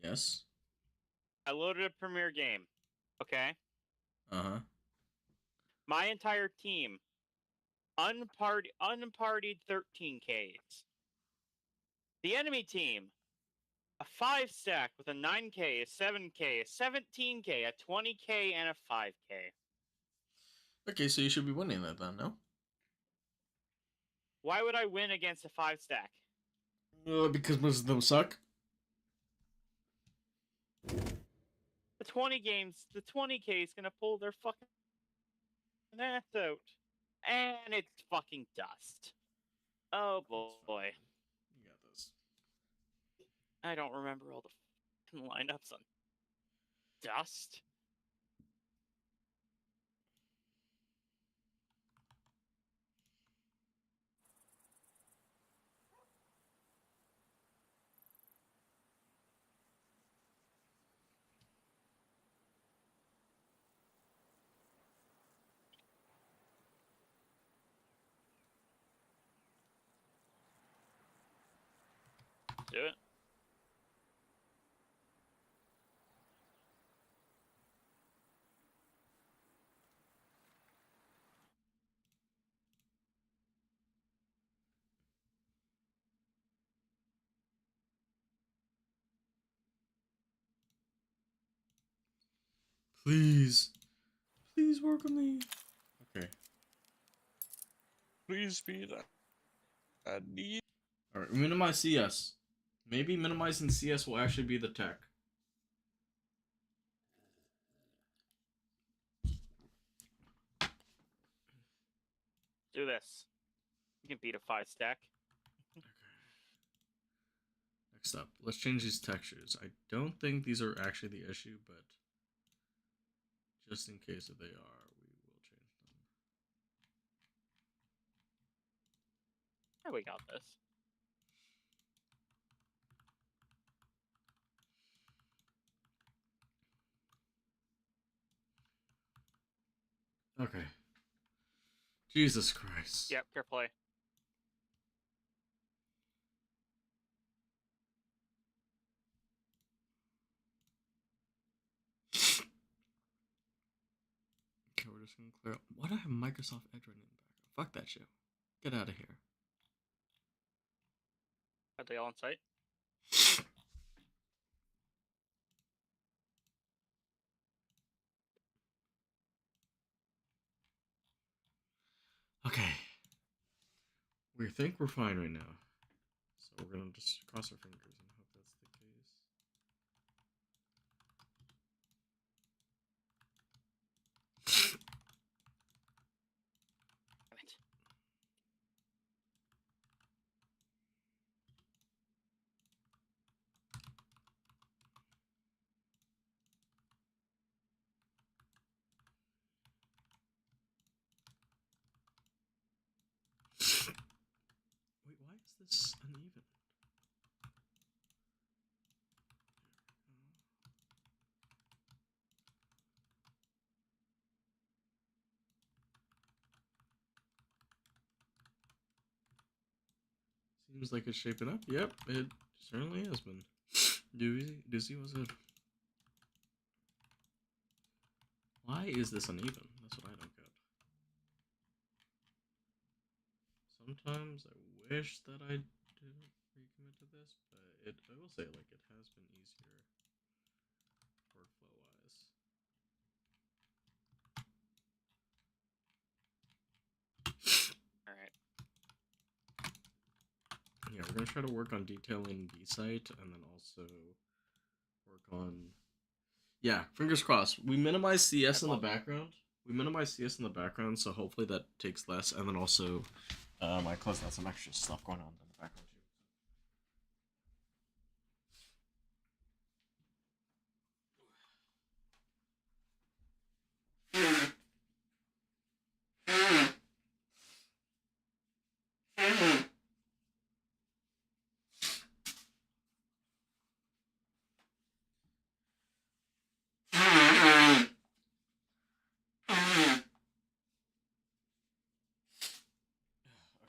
Yes. I loaded a Premier game. Okay. Uh-huh. My entire team, unpartied 13Ks. The enemy team, a 5-stack with a 9K, a 7K, a 17K, a 20K, and a 5K. Okay, so you should be winning that then, no? Why would I win against a 5-stack? Because most of them suck. The 20K is gonna pull their fucking ass out. And it's fucking dust. Oh boy. You got this. I don't remember all the lineups on dust. Do it. Please. Please work on me. Okay. Please speed. I need. Alright, minimize CS. Maybe minimizing CS will actually be the tech. Do this. You can beat a 5-stack. Okay. Next up, let's change these textures. I don't think these are actually the issue, but just in case if they are, we will change them. Yeah, we got this. Okay. Jesus Christ. Yep, fair play. Okay, we're just gonna clear up. Why do I have Microsoft Edge running in the background? Fuck that shit. Get out of here. Are they all on site? Okay. We think we're fine right now. So we're gonna just cross our fingers and hope that's the case. Damn it. Wait, why is this uneven? Seems like it's shaping up. Yep, it certainly has been. Doozy was it? Why is this uneven? That's what I don't get. Sometimes I wish that I didn't recommit to this, but I will say, like, it has been easier workflow wise. Alright. Yeah, we're gonna try to work on detailing the site and then also work on. Yeah, fingers crossed. We minimize CS in the background. We minimize CS in the background, so hopefully that takes less. And then also, I closed out some extra stuff going on in the background too.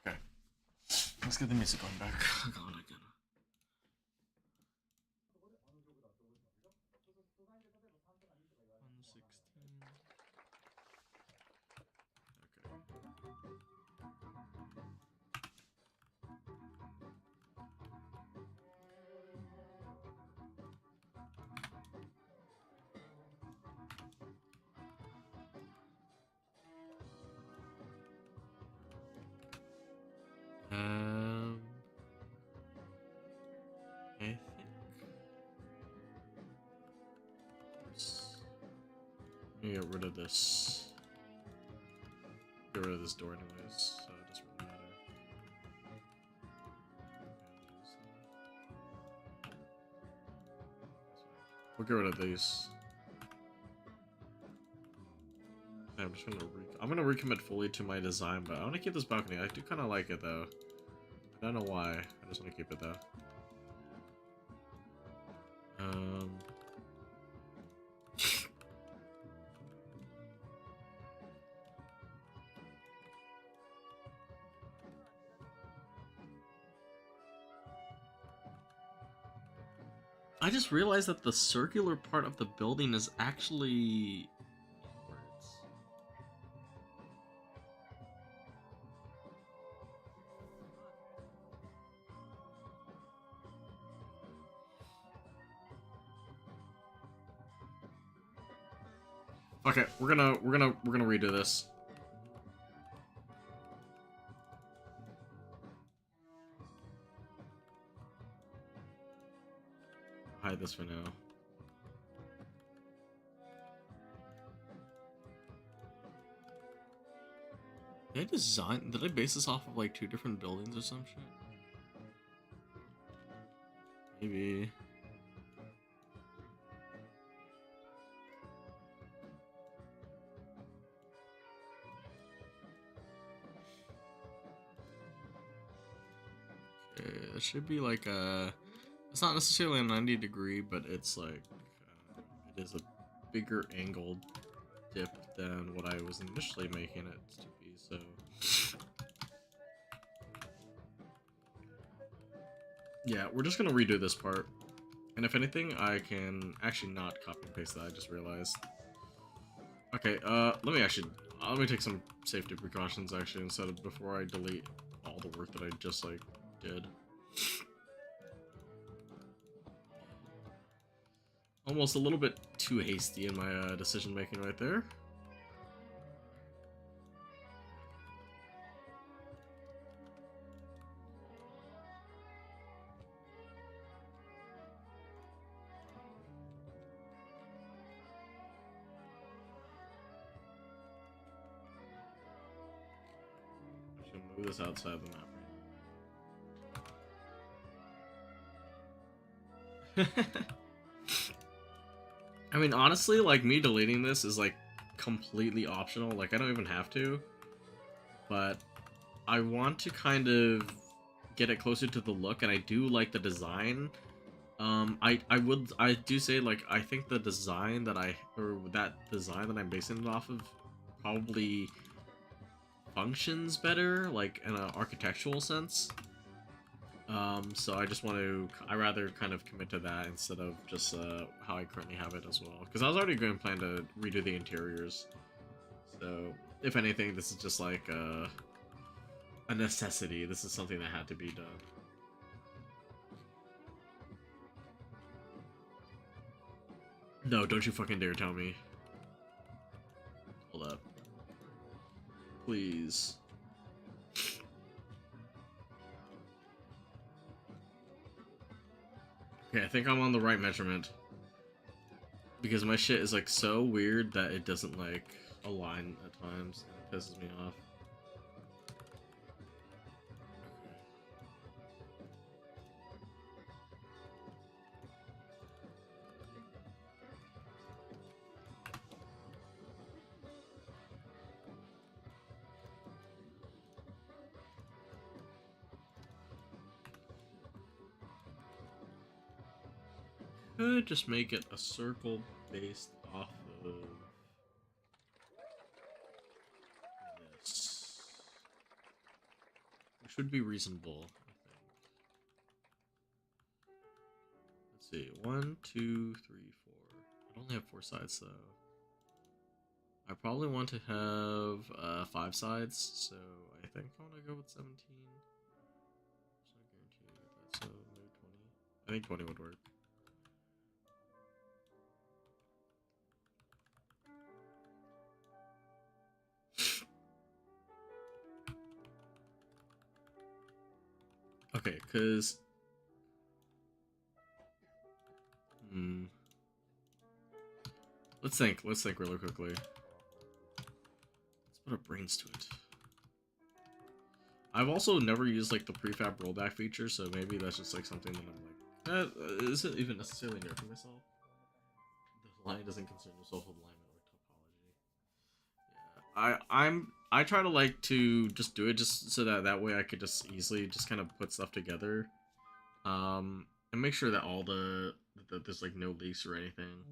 Okay, let's get the music going back. Oh God, I gotta. 16. I think let me get rid of this. Get rid of this door anyways, so it doesn't really matter. We'll get rid of these. I'm just gonna recommit fully to my design, but I want to keep this balcony. I do kind of like it though. I don't know why. I just want to keep it though. I just realized that the circular part of the building is actually inwards. Okay, we're gonna redo this. Hide this for now. Did I base this off of like 2 different buildings or some shit? Maybe. Okay, it should be like a... It's not necessarily a 90-degree, but it's like... it is a bigger angled dip than what I was initially making it to be, so... Yeah, we're just gonna redo this part. And if anything, I can actually not copy and paste that, I just realized. Okay, let me take some safety precautions actually, instead of before I delete all the work that I just, like, did. Almost a little bit too hasty in my decision making right there. I should move this outside the map. I mean, honestly, like, me deleting this is, like, completely optional. Like, I don't even have to. But I want to kind of get it closer to the look, and I do like the design. I do say, like, I think the design that I'm basing it off of probably functions better, like, in an architectural sense. So I rather kind of commit to that instead of just how I currently have it as well. Because I was already going to plan to redo the interiors. So, if anything, this is just like a necessity. This is something that had to be done. No, don't you fucking dare tell me. Hold up. Please. Okay, I think I'm on the right measurement. Because my shit is, like, so weird that it doesn't, like, align at times. It pisses me off. Could just make it a circle based off of this. Which would be reasonable, I think. Let's see. 1, 2, 3, 4. I only have 4 sides, though. I probably want to have 5 sides, so I think I want to go with 17. It's not guaranteed. That's maybe 20. I think 20 would work. Okay, because let's think really quickly. Let's put our brains to it. I've also never used like the prefab rollback feature, so maybe that's just like something that I'm like, is it even necessarily nerfing myself? The line doesn't concern yourself with alignment or topology. Yeah, I try to like to just do it just so that way I could just easily just kind of put stuff together, and make sure that all that there's like no leaks or anything.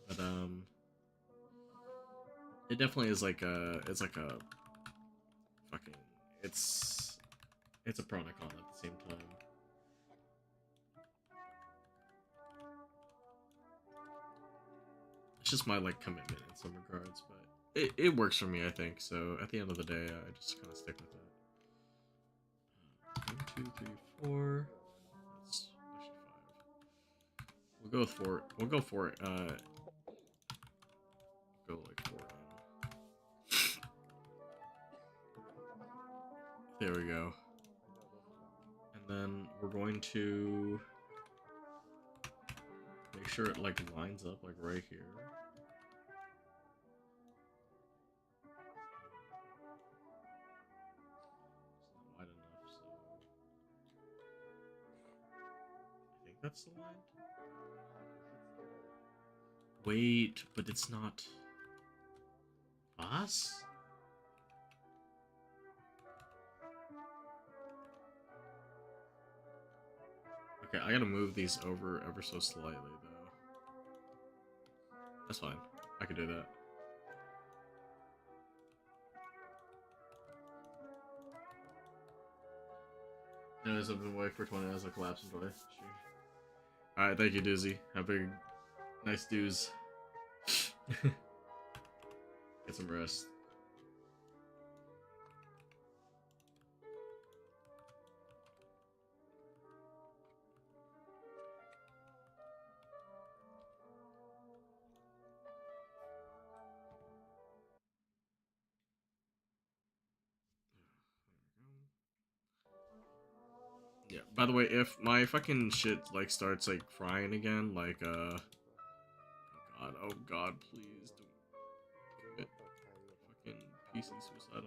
But it definitely is like it's like a fucking it's a pro and a con at the same time. It's just my like commitment in some regards, but it works for me, I think. So at the end of the day, I just kind of stick with it. 1, 2, 3, 4. That's actually 5. We'll go with 4. We'll go for it. Go like 4. There we go. And then we're going to make sure it like lines up like right here. It's not wide enough, so I think that's the line. Wait, but it's not us? Okay, I gotta move these over ever so slightly, though. That's fine. I can do that. Anyways, I've been awake for 20 hours, I collapse and joy. Sure. Alright, thank you, Doozy. Have a nice doos. Get some rest. Yeah, by the way, if my fucking shit, like, starts, like, frying again, like, oh god, please don't commit fucking PC suicide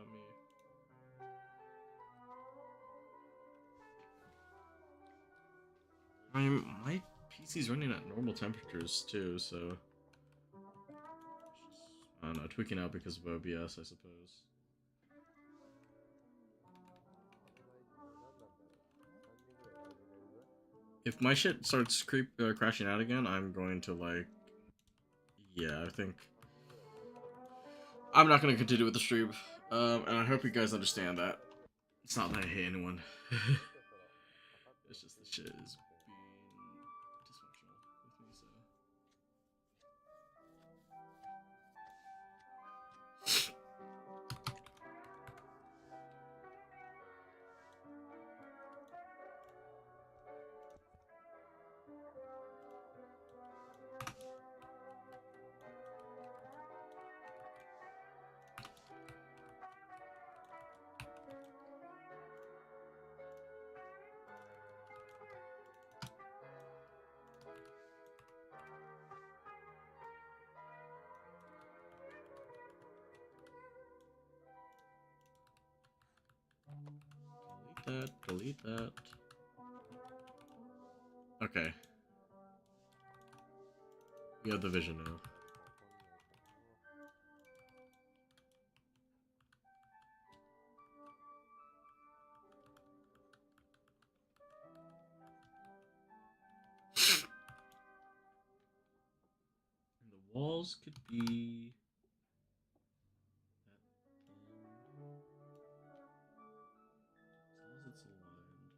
on me. My PC's running at normal temperatures, too, so... I don't know, tweaking out because of OBS, I suppose. If my shit starts crashing out again, I'm going to, like... Yeah, I think... I'm not going to continue with the stream. And I hope you guys understand that. It's not that I hate anyone. It's just the shit is being dysfunctional with me, so... Delete that. Okay. We have the vision now. And the walls could be... As long as it's aligned.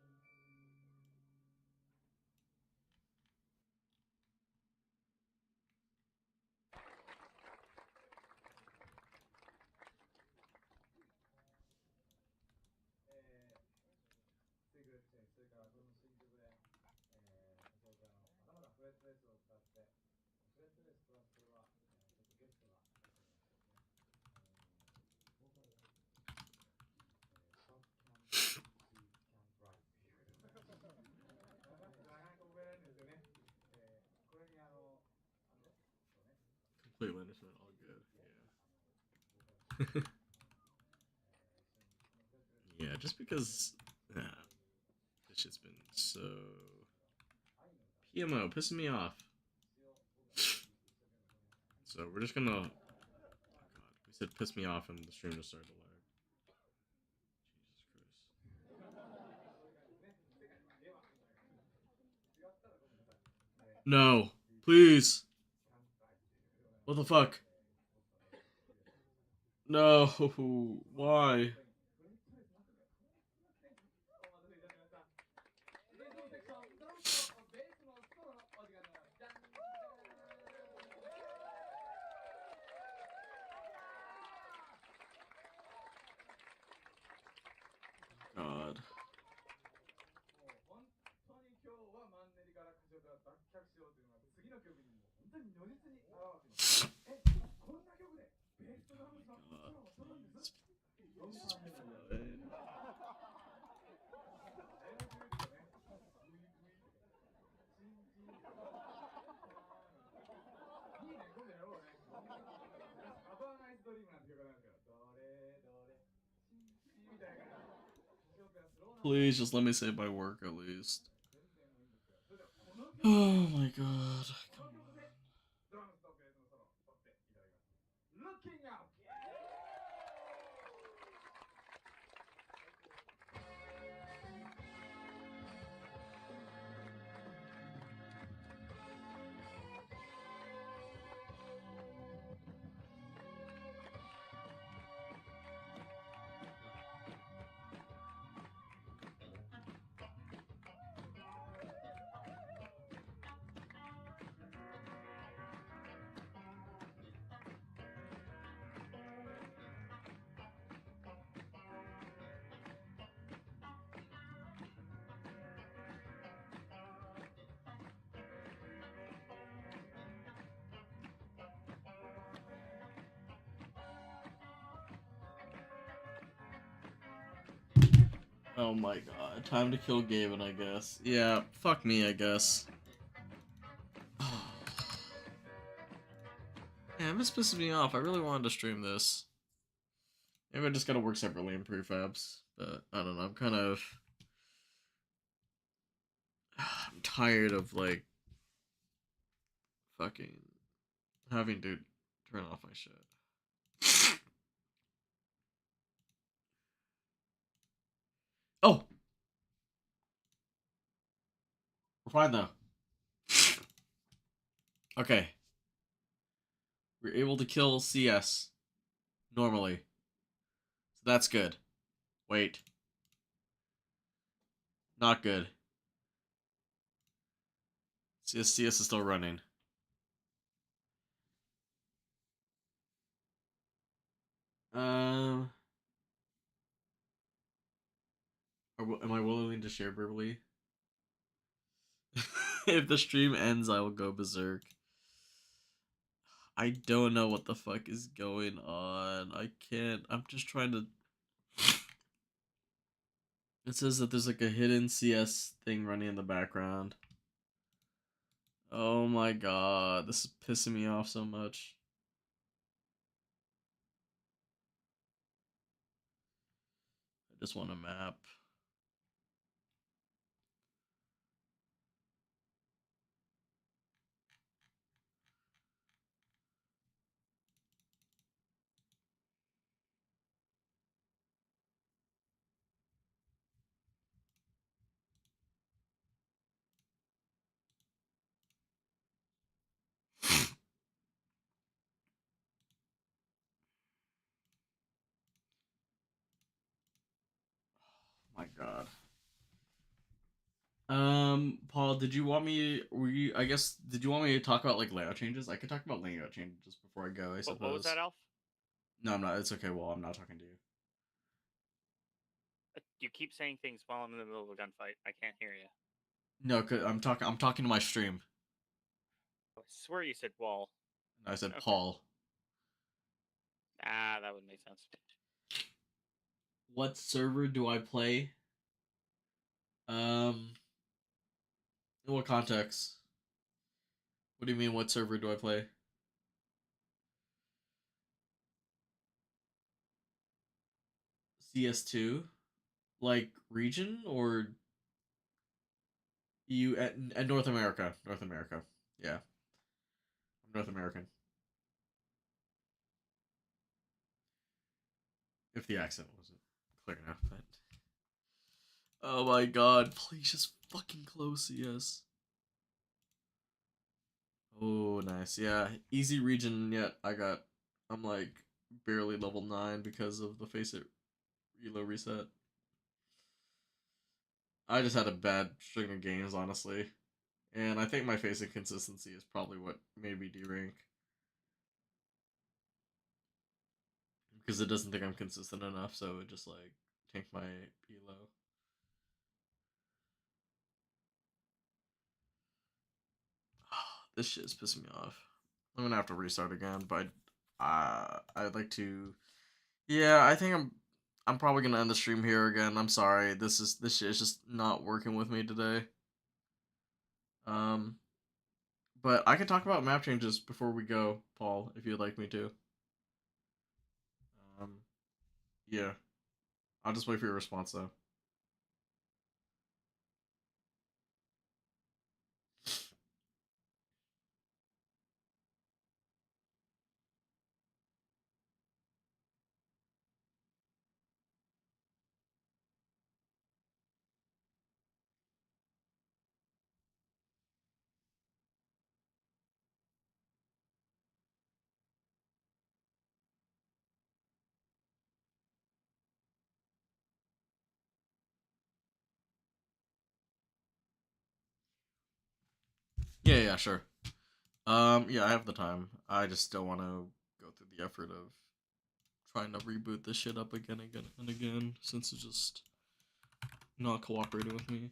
Yeah, just because this shit's been so PMO pissing me off. So we're just gonna. Oh God, we said piss me off, and the stream just started to lag. No, please. What the fuck? No, why? God. Please just let me say my work at least. Oh my god. Come on. Oh my god. Time to kill Gavin, I guess. Yeah, fuck me, I guess. Man, this pisses me off. I really wanted to stream this. Maybe I just gotta work separately in prefabs. But I don't know. I'm kind of. I'm tired of, like, fucking having to turn off my shit. Oh! We're fine though. Okay. We're able to kill CS normally. So that's good. Wait. Not good. CS is still running. Am I willing to share verbally? If the stream ends, I will go berserk. I don't know what the fuck is going on. I can't. I'm just trying to. It says that there's like a hidden CS thing running in the background. Oh my god, this is pissing me off so much. I just want a map. My god. Paul, did you want me? I guess. Did you want me to talk about like layout changes? I could talk about layout changes just before I go. I suppose. What was that, Alf? No, I'm not. It's okay. Well, I'm not talking to you. You keep saying things while I'm in the middle of a gunfight. I can't hear you. No, cause I'm talking. I'm talking to my stream. I swear you said wall. I said Okay. Paul. Ah, that would make sense. What server do I play? In what context? What do you mean? What server do I play? CS2, like region or you at North America? North America, yeah, I'm North American. If the accent wasn't clear enough, but oh my god, please just fucking close CS. Oh, nice. Yeah, easy region yet. I'm like barely level 9 because of the Face It Reload reset. I just had a bad string of games, honestly. And I think my Face It consistency is probably what made me D rank. Because it doesn't think I'm consistent enough, so it just like tanked my elo. This shit is pissing me off. I'm gonna have to restart again, but I'd like to. Yeah, I think I'm probably gonna end the stream here again. I'm sorry. This shit is just not working with me today. Um, but I can talk about map changes before we go, Paul, if you'd like me to. Um, yeah, I'll just wait for your response though. Yeah, yeah, sure. Yeah, I have the time. I just still want to go through the effort of trying to reboot this shit up again, and again, since it's just not cooperating with me.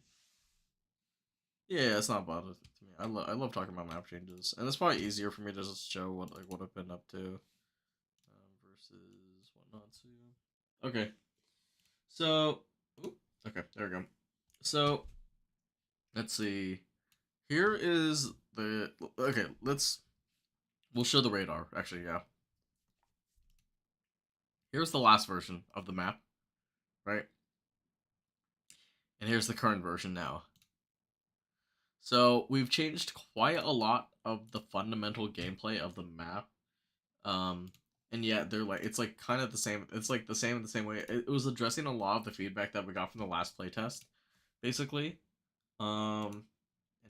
Yeah, it's not bothered to me. I love talking about map changes, and it's probably easier for me to just show what I've been up to versus what not to. Okay, so okay, there we go. So let's see. Here is the okay. We'll show the radar. Actually, yeah. Here's the last version of the map, right? And here's the current version now. So we've changed quite a lot of the fundamental gameplay of the map. Um, and yet they're like it's like kind of the same. It's like the same in the same way. It was addressing a lot of the feedback that we got from the last playtest, basically. And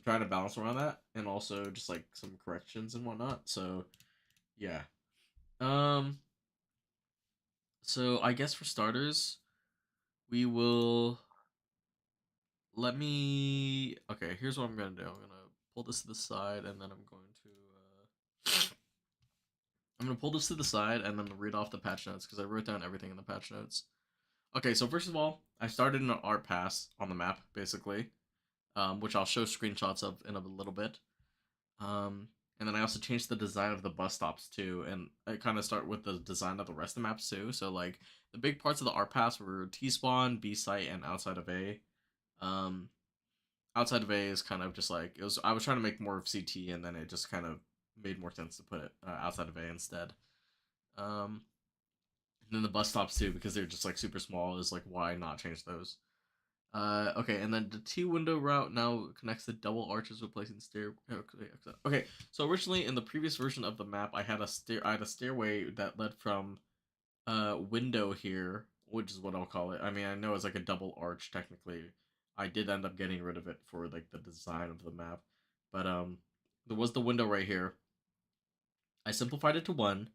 trying to balance around that, and also just like some corrections and whatnot. So yeah. Um. So I guess for starters, we will let me. Okay, here's what I'm gonna do. I'm gonna pull this to the side, and then I'm gonna pull this to the side, and then read off the patch notes because I wrote down everything in the patch notes. Okay, so first of all, I started an art pass on the map, basically, which I'll show screenshots of in a little bit. And then I also changed the design of the bus stops too, and I kind of start with the design of the rest of the maps too. So like the big parts of the art pass were T spawn, B site, and outside of A. Um, outside of A is kind of just like it was. I was trying to make more of CT, and then it just kind of made more sense to put it outside of A instead. Um, and then the bus stops too, because they're just like super small. Is like why not change those? Okay, and then the T window route now connects the double arches, replacing stair. Okay, so originally in the previous version of the map, I had a stairway that led from window here, which is what I'll call it. I mean, I know it's like a double arch technically. I did end up getting rid of it for like the design of the map, but there was the window right here. I simplified it to one,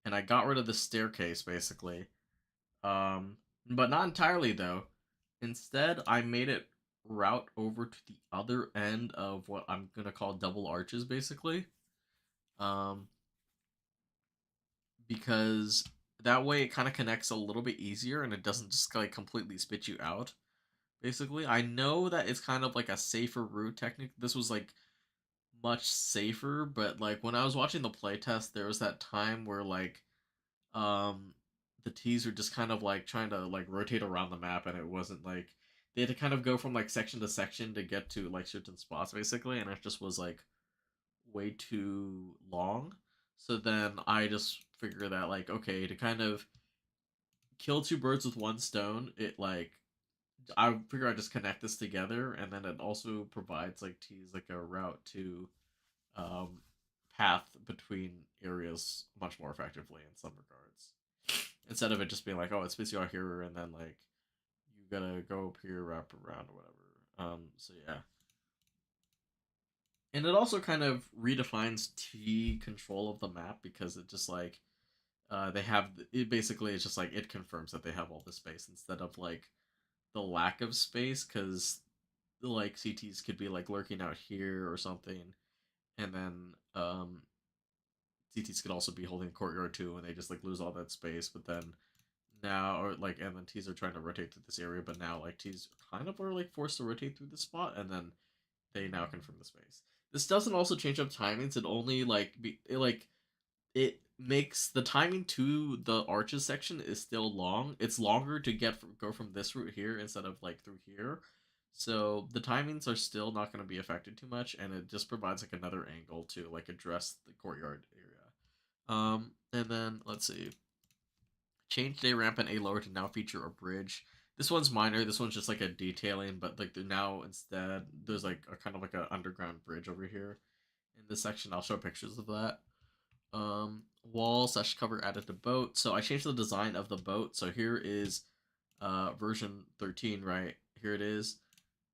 and I got rid of the staircase basically. But not entirely though. Instead, I made it route over to the other end of what I'm gonna call double arches, basically. Um, because that way it kind of connects a little bit easier, and it doesn't just like completely spit you out. Basically, I know that it's kind of like a safer route. Technique. This was like much safer, but like when I was watching the playtest, there was that time where like um the T's were just kind of like trying to like rotate around the map, and it wasn't like they had to kind of go from like section to section to get to like certain spots basically, and it just was like way too long. So then I just figured that like okay, to kind of kill two birds with one stone. It like I figure I just connect this together, and then it also provides like T's like a route to um, path between areas much more effectively in some regards. Instead of it just being like, oh, it spits you out here, and then like you gotta go up here, wrap around, or whatever. So yeah, and it also kind of redefines T control of the map because it just like they have it basically it's just like it confirms that they have all this space instead of like the lack of space because like CTs could be like lurking out here or something, and then CTs could also be holding courtyard too, and they just like lose all that space. But then now, or like, and then T's are trying to rotate through this area, but now like T's kind of are like forced to rotate through the spot, and then they now confirm the space. This doesn't also change up timings. It only it makes the timing to the arches section is still long. It's longer to go from this route here instead of like through here. So the timings are still not going to be affected too much, and it just provides like another angle to like address the courtyard area. And then let's see, change day ramp and a lower to now feature a bridge. This one's minor. This one's just like a detailing, but like now instead there's like a kind of like an underground bridge over here in this section. I'll show pictures of that. Wall / cover added to boat. So I changed the design of the boat. So here is version 13, right? Here it is.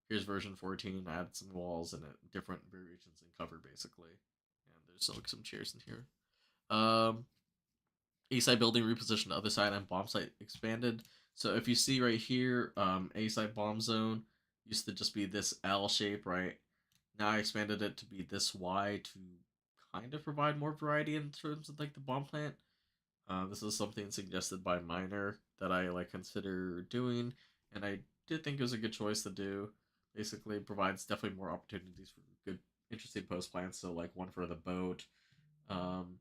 Here's version 14. I added some walls and different variations in cover basically. And there's like some chairs in here. A side building repositioned the other side and bomb site expanded. So if you see right here, A side bomb zone used to just be this L shape, right? Now I expanded it to be this Y to kind of provide more variety in terms of like the bomb plant. This is something suggested by Miner that I like consider doing, and I did think it was a good choice to do. Basically, provides definitely more opportunities for good, interesting post plants. So like one for the boat, um,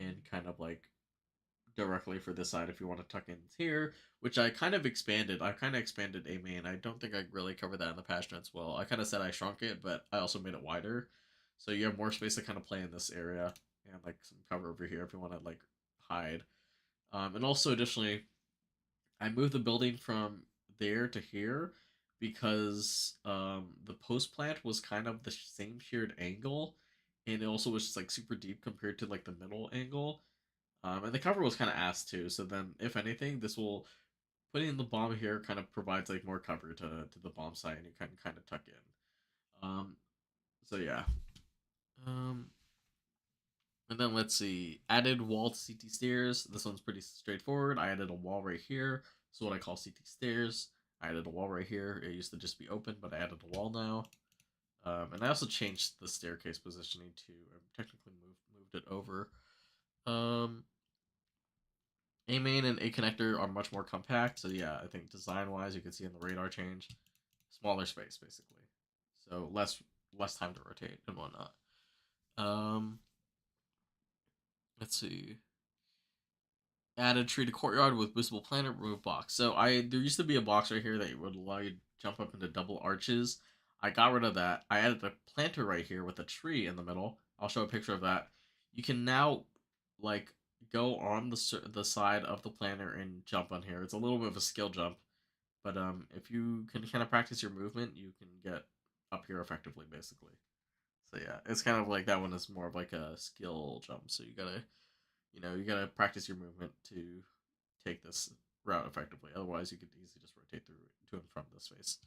and kind of like directly for this side if you want to tuck in here, which I kind of expanded. I kind of expanded a main. I don't think I really covered that in the past notes well. I kind of said I shrunk it, but I also made it wider. So you have more space to kind of play in this area and like some cover over here if you want to like hide. And also additionally, I moved the building from there to here because the post plant was kind of the same shared angle, and it also was just like super deep compared to like the middle angle. And the cover was kind of ass too. So then, if anything, this will putting the bomb here kind of provides like more cover to the bomb site, and you can kind of tuck in. So yeah. Um, and then let's see, added wall to CT stairs. This one's pretty straightforward. I added a wall right here. So what I call CT stairs. I added a wall right here. It used to just be open, but I added a wall now. And I also changed the staircase positioning to technically moved it over. Um, A main and A connector are much more compact. So yeah, I think design wise, you can see in the radar change, smaller space basically. So less time to rotate and whatnot. Um, let's see. Added tree to courtyard with visible planet, remove box. So there used to be a box right here that would allow you to jump up into double arches. I got rid of that. I added a planter right here with a tree in the middle. I'll show a picture of that. You can now like go on the side of the planter and jump on here. It's a little bit of a skill jump, but if you can kind of practice your movement, you can get up here effectively, basically. So yeah, it's kind of like that one is more of like a skill jump. So you gotta practice your movement to take this route effectively. Otherwise, you could easily just rotate through to and from this space.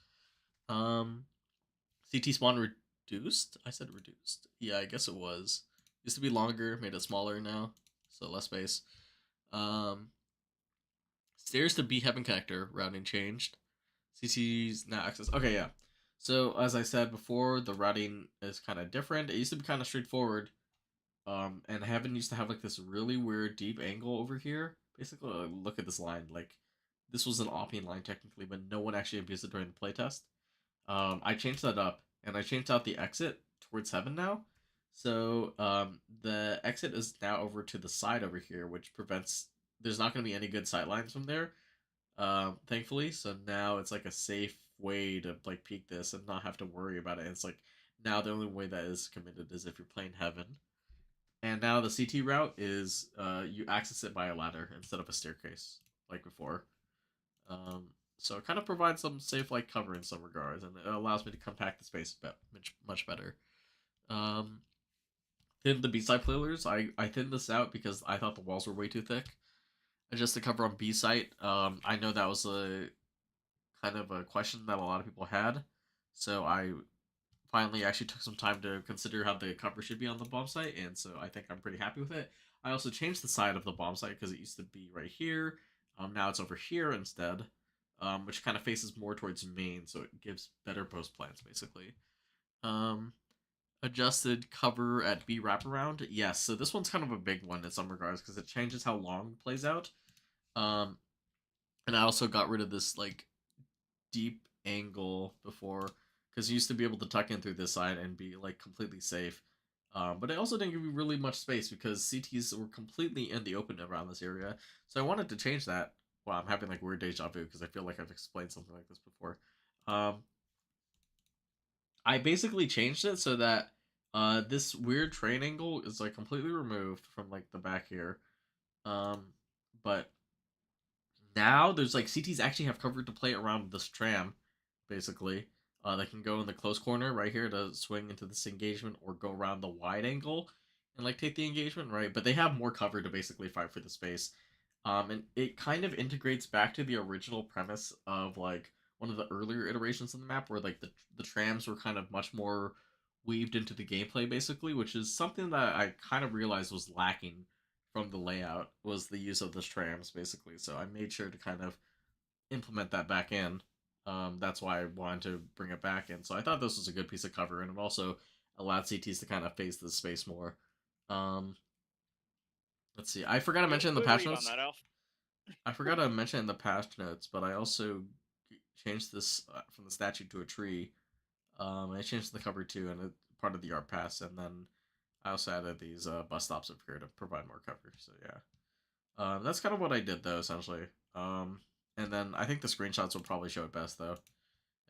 CT spawn reduced. I said reduced. Yeah, I guess it was. Used to be longer, made it smaller now, so less space. Stairs to B heaven connector routing changed. CC's now access. Okay, yeah. So as I said before, the routing is kind of different. It used to be kind of straightforward. And Heaven used to have like this really weird deep angle over here. Basically, look at this line. Like, this was an opping line technically, but no one actually abused it during the playtest. I changed that up, and I changed out the exit towards Heaven now. So the exit is now over to the side over here, which prevents there's not going to be any good sight lines from there. Thankfully, so now it's like a safe way to like peek this and not have to worry about it. And it's like now the only way that is committed is if you're playing Heaven. And now the CT route is you access it by a ladder instead of a staircase. like before. So it kind of provides some safe like cover in some regards, and it allows me to compact the space a bit much better. Um, Thin the B-side pillars. I thinned this out because I thought the walls were way too thick. And just to cover on B-site, I know that was a kind of a question that a lot of people had, so I finally actually took some time to consider how the cover should be on the bomb site, and so I think I'm pretty happy with it. I also changed the side of the bomb site because it used to be right here. Now it's over here instead, which kind of faces more towards main, so it gives better post plans basically. Um, Adjusted cover at B wraparound. Yes, so this one's kind of a big one in some regards because it changes how long it plays out. Um, and I also got rid of this like deep angle before because you used to be able to tuck in through this side and be like completely safe. But it also didn't give you really much space because CTs were completely in the open around this area. So I wanted to change that. Wow, I'm having like weird deja vu because I feel like I've explained something like this before. I basically changed it so that this weird train angle is like completely removed from like the back here. Um, but now there's like CTs actually have cover to play around this tram, basically. They can go in the close corner right here to swing into this engagement or go around the wide angle and like take the engagement, right? But they have more cover to basically fight for the space. And it kind of integrates back to the original premise of like one of the earlier iterations of the map where like the trams were kind of much more weaved into the gameplay basically, which is something that I kind of realized was lacking from the layout was the use of the trams basically. So I made sure to kind of implement that back in. That's why I wanted to bring it back in. So I thought this was a good piece of cover, and it also allowed CTs to kind of face the space more. Um, let's see. I forgot to mention in the Good patch read on notes. that, Elf. I forgot to mention in the patch notes, but I also changed this from the statue to a tree. I changed the cover too, and part of the art pass, and then I also added these bus stops up here to provide more cover. So yeah. That's kind of what I did though, essentially. And then I think the screenshots will probably show it best though,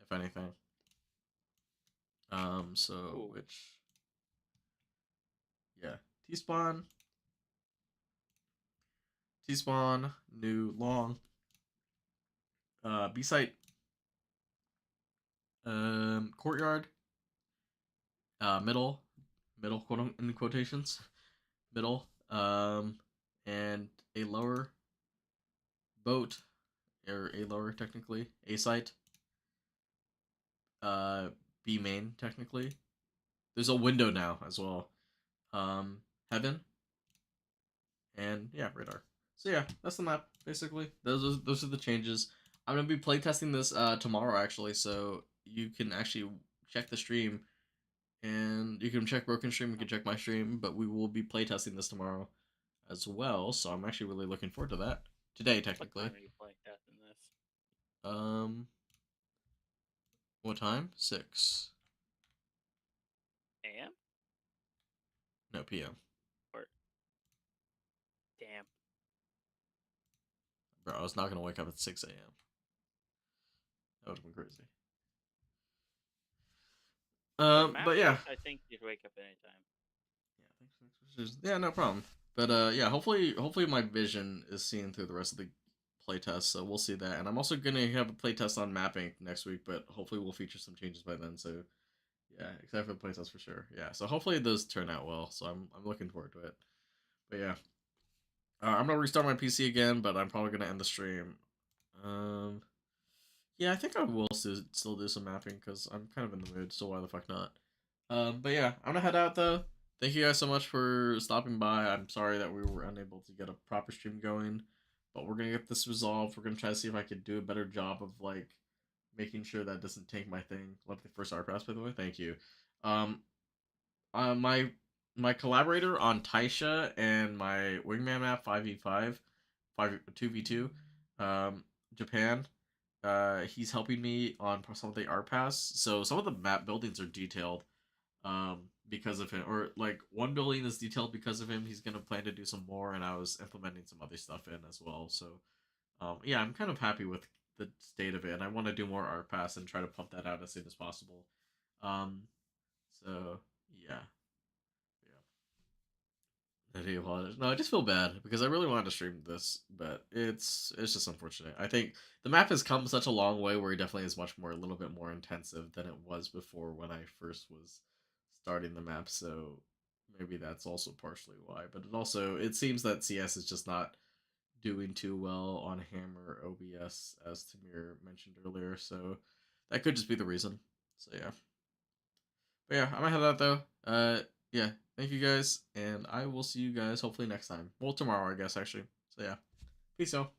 if anything. So Ooh. which, yeah, T-spawn, T-spawn, new long, B-site, courtyard, middle, quote in quotations, middle, and a lower boat, or a lower technically, A site, uh, B main technically. There's a window now as well. Heaven, and yeah, radar. So yeah, that's the map basically. Those are the changes. I'm gonna be playtesting this tomorrow actually, so you can actually check the stream, and you can check Broken Stream. You can check my stream, but we will be playtesting this tomorrow as well. So I'm actually really looking forward to that. Today, What technically. time are you playing testing this? Um, what time? 6. AM? No, PM. Or damn. Bro, I was not gonna wake up at 6 a.m. That would have been crazy. But yeah. I think you'd wake up anytime. Yeah, thanks. Yeah, no problem. But yeah, hopefully my vision is seen through the rest of the playtest, so we'll see that. And I'm also gonna have a playtest on MapINK next week, but hopefully we'll feature some changes by then. So yeah, excited for the playtest for sure. Yeah, so hopefully those turn out well. So I'm looking forward to it. But yeah, I'm gonna restart my PC again, but I'm probably gonna end the stream. Um, yeah, I think I will still do some mapping because I'm kind of in the mood. So why the fuck not? But yeah, I'm gonna head out though. Thank you guys so much for stopping by. I'm sorry that we were unable to get a proper stream going, but we're gonna get this resolved. We're gonna try to see if I could do a better job of like making sure that doesn't tank my thing. Love the first art pass, by the way. Thank you. Um, my collaborator on Taisha and my wingman map 5v5, 2v2, Japan. He's helping me on some of the art pass. So some of the map buildings are detailed because of him, or like one building is detailed because of him. He's gonna plan to do some more, and I was implementing some other stuff in as well. So yeah, I'm kind of happy with the state of it, and I want to do more art pass and try to pump that out as soon as possible. Um, so yeah, yeah. No, I just feel bad because I really wanted to stream this, but it's just unfortunate. I think the map has come such a long way where it definitely is much more a little bit more intensive than it was before when I first was starting the map. So maybe that's also partially why. But it seems that CS is just not doing too well on Hammer OBS as Tamir mentioned earlier. So that could just be the reason. So yeah. But yeah, I'm gonna head out though. Yeah, thank you guys, and I will see you guys hopefully next time. Well, tomorrow, I guess, actually. So yeah, peace out.